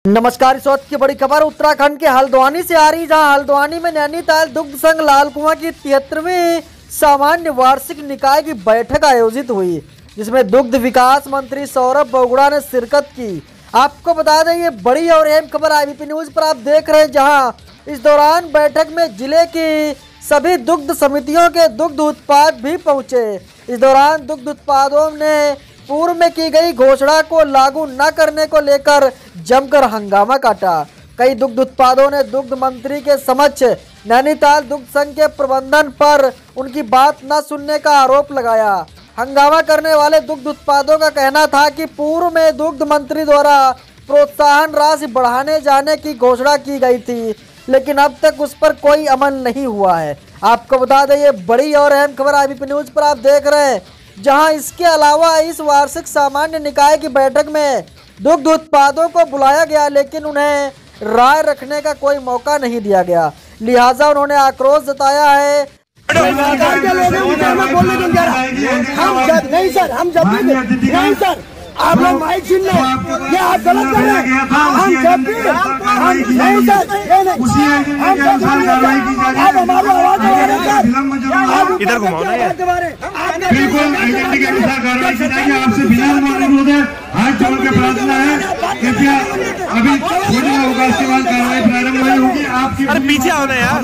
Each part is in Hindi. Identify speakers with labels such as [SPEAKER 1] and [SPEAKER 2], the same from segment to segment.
[SPEAKER 1] नमस्कार। इस वक्त की बड़ी खबर उत्तराखंड के हल्द्वानी से आ रही, जहां हल्द्वानी में नैनीताल दुग्ध संघ लाल कुआं की 73वीं सामान्य वार्षिक निकाय की बैठक आयोजित हुई, जिसमें दुग्ध विकास मंत्री सौरभ बहुगुणा ने शिरकत की। आपको बता दें, ये बड़ी और अहम खबर IBP न्यूज पर आप देख रहे हैं, जहां इस दौरान बैठक में जिले की सभी दुग्ध समितियों के दुग्ध उत्पाद भी पहुंचे। इस दौरान दुग्ध उत्पादों ने पूर्व में की गई घोषणा को लागू न करने को लेकर जमकर हंगामा काटा। कई दुग्ध उत्पादों ने दुग्ध मंत्री के समक्ष नैनीताल दुग्ध संघ के प्रबंधन पर उनकी बात न सुनने का आरोप लगाया। हंगामा करने वाले दुग्ध उत्पादों का कहना था कि पूर्व में दुग्ध मंत्री द्वारा प्रोत्साहन राशि बढ़ाने जाने की घोषणा की गई थी, लेकिन अब तक उस पर कोई अमल नहीं हुआ है। आपको बता दें, ये बड़ी और अहम खबर IBP न्यूज पर आप देख रहे हैं, जहां इसके अलावा इस वार्षिक सामान्य निकाय की बैठक में दुग्ध उत्पादों को बुलाया गया, लेकिन उन्हें राय रखने का कोई मौका नहीं दिया गया। लिहाजा उन्होंने आक्रोश जताया है।
[SPEAKER 2] नहीं सर, आप लोग माइक सुन लो, ये आप गलत कर रहे हैं। हम जब भी नहीं सर, आप हमारी आवाज
[SPEAKER 3] इधर घुमाओ ना यार।
[SPEAKER 4] बिल्कुल आइडेंटिटी के अनुसार कार्रवाई की जाएगी। आपसे बिना अनुरोध है, हाथ जोड़ के प्रार्थना है, कृपया अभी थोड़ी होगा इस्तेमाल कार्रवाई प्रारंभ नहीं होगी। आपकी
[SPEAKER 3] पीछे आओ ना यार।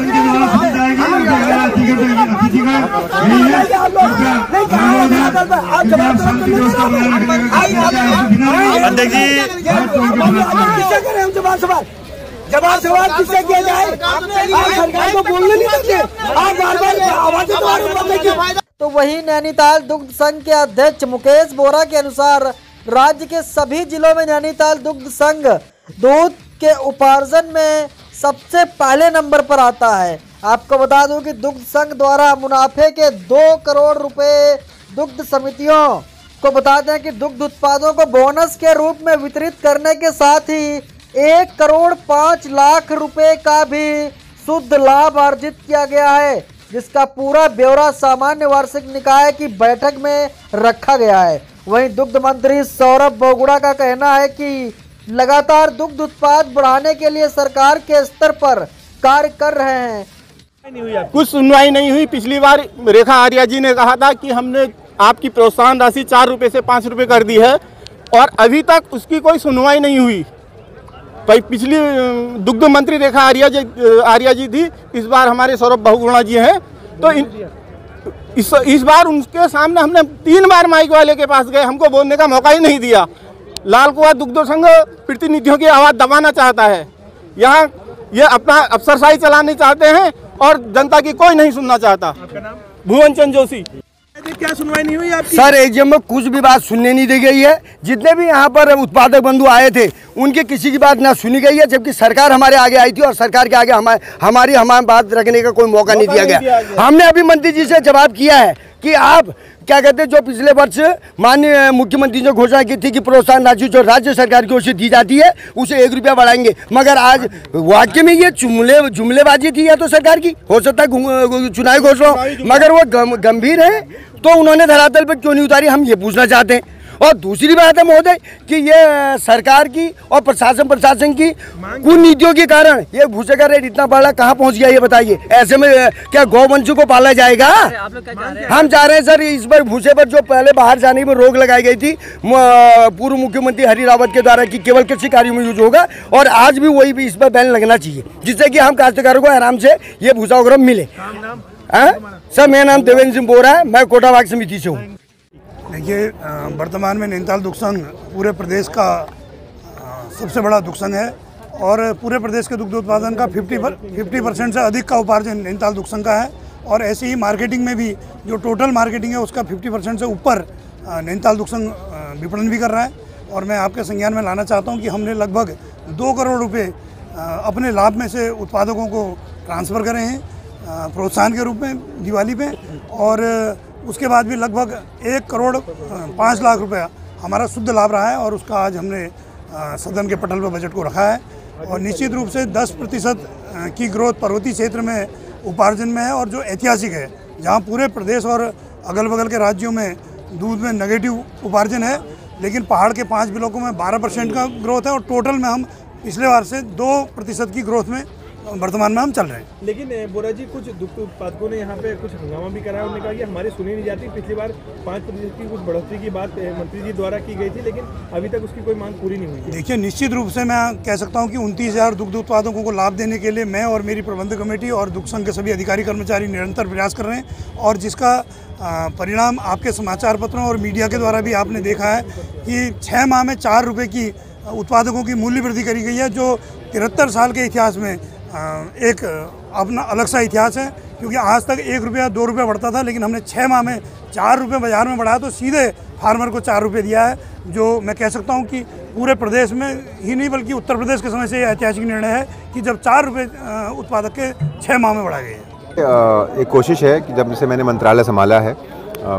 [SPEAKER 3] अध्यक्ष जी,
[SPEAKER 2] जवाब सवाल किससे किया जाए? आप सरकार को बोलने नहीं देते, आप बार-बार आवाज़ें।
[SPEAKER 1] तो वहीं नैनीताल दुग्ध संघ के अध्यक्ष मुकेश बोरा के अनुसार राज्य के सभी जिलों में नैनीताल दुग्ध संघ दूध के उपार्जन में सबसे पहले नंबर पर आता है। आपको बता दूं कि दुग्ध संघ द्वारा मुनाफे के 2 करोड़ रुपए दुग्ध समितियों को बता दें कि दुग्ध उत्पादों को बोनस के रूप में वितरित करने के साथ ही 1 करोड़ 5 लाख रुपए का भी शुद्ध लाभ अर्जित किया गया है, जिसका पूरा ब्यौरा सामान्य वार्षिक निकाय की बैठक में रखा गया है। वहीं दुग्ध मंत्री सौरभ बहुगुणा का कहना है कि लगातार दुग्ध उत्पाद बढ़ाने के लिए सरकार के स्तर पर कार्य कर रहे हैं।
[SPEAKER 5] कुछ सुनवाई नहीं हुई। पिछली बार रेखा आर्या जी ने कहा था कि हमने आपकी प्रोत्साहन राशि 4 रुपये से 5 रुपये कर दी है, और अभी तक उसकी कोई सुनवाई नहीं हुई। भाई पिछली दुग्ध मंत्री रेखा आर्या जी थी, इस बार हमारे सौरभ बहुगुणा जी हैं। तो इस बार उनके सामने हमने 3 बार माइक वाले के पास गए, हमको बोलने का मौका ही नहीं दिया। लाल कुआं दुग्ध संघ प्रतिनिधियों की आवाज़ दबाना चाहता है, यहाँ ये अपना अफसरशाही चलाने चाहते हैं और जनता की कोई नहीं सुनना चाहता। भुवन चंद जोशी।
[SPEAKER 3] क्या सुनवाई नहीं हुई आपकी?
[SPEAKER 2] सर, एजीएम में कुछ भी बात सुनने नहीं दी गई है। जितने भी यहाँ पर उत्पादक बंधु आए थे, उनकी किसी की बात ना सुनी गई है, जबकि सरकार हमारे आगे आई थी और सरकार के आगे हमारी बात रखने का कोई मौका नहीं दिया गया। हमने अभी मंत्री जी से जवाब किया है कि आप क्या कहते हैं, जो पिछले वर्ष माननीय मुख्यमंत्री ने घोषणा की थी कि प्रोत्साहन राशि जो राज्य सरकार की ओर से दी जाती है उसे 1 रुपया बढ़ाएंगे, मगर आज वाक्य में ये जुमलेबाजी थी या तो सरकार की, हो सकता है चुनावी घोषणा, मगर वो गंभीर है तो उन्होंने धरातल पर क्यों नहीं उतारी, हम ये पूछना चाहते हैं। और दूसरी बात है महोदय कि ये सरकार की और प्रशासन की कुनीतियों के कारण ये भूसे का रेट इतना बढ़ा कहाँ पहुँच गया, ये बताइए। ऐसे में क्या गौवंशों को पाला जाएगा? हम चाह रहे हैं सर, इस बार भूसे पर जो पहले बाहर जाने में रोक लगाई गई थी पूर्व मुख्यमंत्री हरि रावत के द्वारा कि केवल कृषि कार्यों में यूज होगा, और आज भी वही भी इस पर बैन लगना चाहिए, जिससे कि हम काश्तकारों को आराम से ये भूसा वगैरह मिले। सर, मेरा नाम देवेंद्र सिंह बोरा है, मैं कोटाबाग समिति से हूँ।
[SPEAKER 4] देखिए, वर्तमान में नैनीताल दुग्ध संघ पूरे प्रदेश का सबसे बड़ा दुग्ध संघ है, और पूरे प्रदेश के दुग्ध उत्पादन का 50% से अधिक का उपार्जन नैनीताल दुग्ध संघ का है। और ऐसे ही मार्केटिंग में भी जो टोटल मार्केटिंग है उसका 50% से ऊपर नैनीताल दुग्ध संघ विपणन भी कर रहा है। और मैं आपके संज्ञान में लाना चाहता हूँ कि हमने लगभग 2 करोड़ रुपये अपने लाभ में से उत्पादकों को ट्रांसफ़र करे हैं प्रोत्साहन के रूप में दिवाली पे, और उसके बाद भी लगभग 1 करोड़ 5 लाख रुपया हमारा शुद्ध लाभ रहा है, और उसका आज हमने सदन के पटल पर बजट को रखा है। और निश्चित रूप से 10% की ग्रोथ पर्वतीय क्षेत्र में उपार्जन में है, और जो ऐतिहासिक है, जहां पूरे प्रदेश और अगल बगल के राज्यों में दूध में नेगेटिव उपार्जन है, लेकिन पहाड़ के 5 ब्लॉकों में 12% का ग्रोथ है और टोटल में हम पिछले बार से 2% की ग्रोथ में वर्तमान में हम चल रहे हैं।
[SPEAKER 3] लेकिन बोरा जी, कुछ दुग्ध उत्पादकों ने यहाँ पे कुछ हंगामा भी कराया। उन्होंने कहा कि हमारी सुनी नहीं जाती। पिछली बार 5% की कुछ बढ़ोतरी की बात मंत्री जी द्वारा की गई थी, लेकिन अभी तक उसकी कोई मांग पूरी नहीं हुई।
[SPEAKER 4] देखिए, निश्चित रूप से मैं कह सकता हूँ कि 29,000 दुग्ध उत्पादकों को लाभ देने के लिए मैं और मेरी प्रबंधक कमेटी और दुग्ध संघ के सभी अधिकारी कर्मचारी निरंतर प्रयास कर रहे हैं, और जिसका परिणाम आपके समाचार पत्रों और मीडिया के द्वारा भी आपने देखा है कि 6 माह में 4 रुपये की उत्पादकों की मूल्य वृद्धि करी गई है, जो 73 साल के इतिहास में एक अपना अलग सा इतिहास है। क्योंकि आज तक 1 रुपया 2 रुपये बढ़ता था, लेकिन हमने 6 माह में 4 रुपये बाजार में बढ़ाया, तो सीधे फार्मर को 4 रुपये दिया है, जो मैं कह सकता हूं कि पूरे प्रदेश में ही नहीं बल्कि उत्तर प्रदेश के समय से ये ऐतिहासिक निर्णय है कि जब 4 रुपये उत्पादक के 6 माह में बढ़ाए गए हैं।
[SPEAKER 6] एक कोशिश है कि जब से मैंने मंत्रालय संभाला है,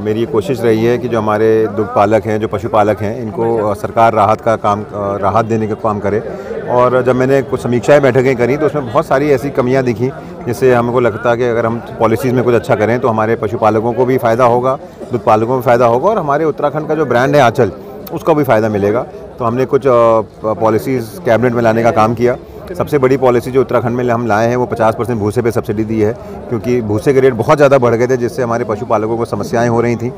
[SPEAKER 6] मेरी ये कोशिश रही है कि जो हमारे दुग्ध पालक हैं, जो पशुपालक हैं, इनको सरकार राहत देने का काम करे। और जब मैंने कुछ समीक्षाएं बैठकें करी तो उसमें बहुत सारी ऐसी कमियां दिखी, जिससे हमको लगता है कि अगर हम पॉलिसीज़ में कुछ अच्छा करें तो हमारे पशुपालकों को भी फ़ायदा होगा, दूध पालकों को भी फ़ायदा होगा, और हमारे उत्तराखंड का जो ब्रांड है आंचल, उसका भी फ़ायदा मिलेगा। तो हमने कुछ पॉलिसीज़ कैबिनेट में लाने का काम किया। सबसे बड़ी पॉलिसी जो उत्तराखंड में हम लाए हैं वो 50% भूसे पे सब्सिडी दी है, क्योंकि भूसे के रेट बहुत ज़्यादा बढ़ गए थे, जिससे हमारे पशुपालकों को समस्याएं हो रही थी।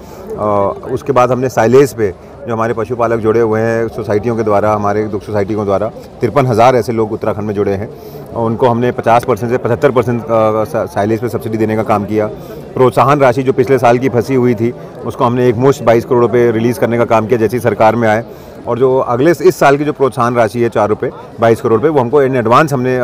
[SPEAKER 6] उसके बाद हमने साइलेज पे जो हमारे पशुपालक जुड़े हुए हैं सोसाइटियों के द्वारा, हमारे दुग्ध सोसाइटियों के द्वारा 53,000 ऐसे लोग उत्तराखंड में जुड़े हैं, उनको हमने 50% से 75% साइलेज पे सब्सिडी देने का काम किया। प्रोत्साहन राशि जो पिछले साल की फंसी हुई थी, उसको हमने एक मुश्त 22 करोड़ रुपये रिलीज़ करने का काम किया जैसी सरकार में आए। और जो अगले इस साल की जो प्रोत्साहन राशि है 4 रुपये 22 करोड़ रुपये, वो हमको इन एडवांस हमने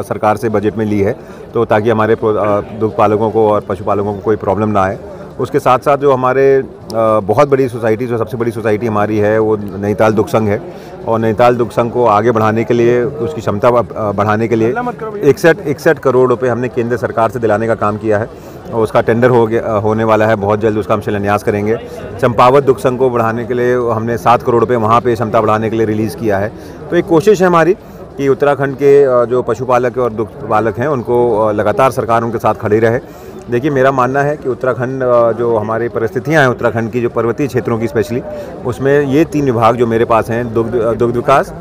[SPEAKER 6] सरकार से बजट में ली है, तो ताकि हमारे दुग्ध पालकों को और पशुपालकों को कोई प्रॉब्लम ना आए। उसके साथ साथ जो हमारे बहुत बड़ी सोसाइटी, जो सबसे बड़ी सोसाइटी हमारी है, वो नैनीताल दुग्ध संघ है, और नैनीताल दुग्ध संघ को आगे बढ़ाने के लिए, उसकी क्षमता बढ़ाने के लिए 61 करोड़ रुपए हमने केंद्र सरकार से दिलाने का काम किया है, और उसका टेंडर होने वाला है, बहुत जल्द उसका हम शिलान्यास करेंगे। चंपावत दुग्ध संघ को बढ़ाने के लिए हमने 7 करोड़ रुपये वहाँ पे क्षमता बढ़ाने के लिए रिलीज़ किया है। तो एक कोशिश है हमारी कि उत्तराखंड के जो पशुपालक और दुग्ध पालक हैं, उनको लगातार सरकार उनके साथ खड़ी रहे। देखिए, मेरा मानना है कि उत्तराखंड जो हमारी परिस्थितियां हैं उत्तराखंड की, जो पर्वतीय क्षेत्रों की स्पेशली, उसमें ये 3 विभाग जो मेरे पास हैं, दुग्ध विकास,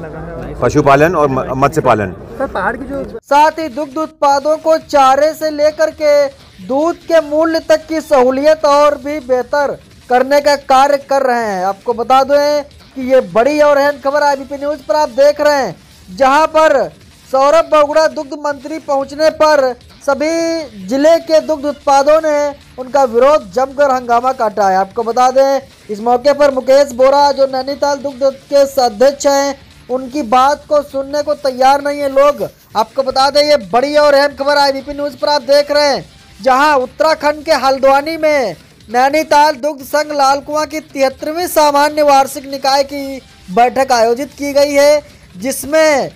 [SPEAKER 6] पशुपालन और मत्स्य पालन।
[SPEAKER 1] साथ ही दुग्ध उत्पादों को चारे से लेकर के दूध के मूल्य तक की सहूलियत और भी बेहतर करने का कार्य कर रहे हैं। आपको बता दें कि ये बड़ी और अहम खबर IBP न्यूज पर आप देख रहे हैं, जहां पर सौरभ बगुड़ा दुग्ध मंत्री पहुंचने पर सभी जिले के दुग्ध उत्पादों ने उनका विरोध जमकर हंगामा काटा है। आपको बता दें, इस मौके पर मुकेश बोरा जो नैनीताल दुग्ध के अध्यक्ष हैं, उनकी बात को सुनने को तैयार नहीं है लोग। आपको बता दें, ये बड़ी और अहम खबर IBP न्यूज पर आप देख रहे हैं, जहां उत्तराखंड के हल्द्वानी में नैनीताल दुग्ध संघ लालकुआं की 73वीं सामान्य वार्षिक निकाय की बैठक आयोजित की गई है, जिसमें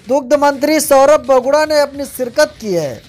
[SPEAKER 1] दुग्ध मंत्री सौरभ बगुड़ा ने अपनी शिरकत की है।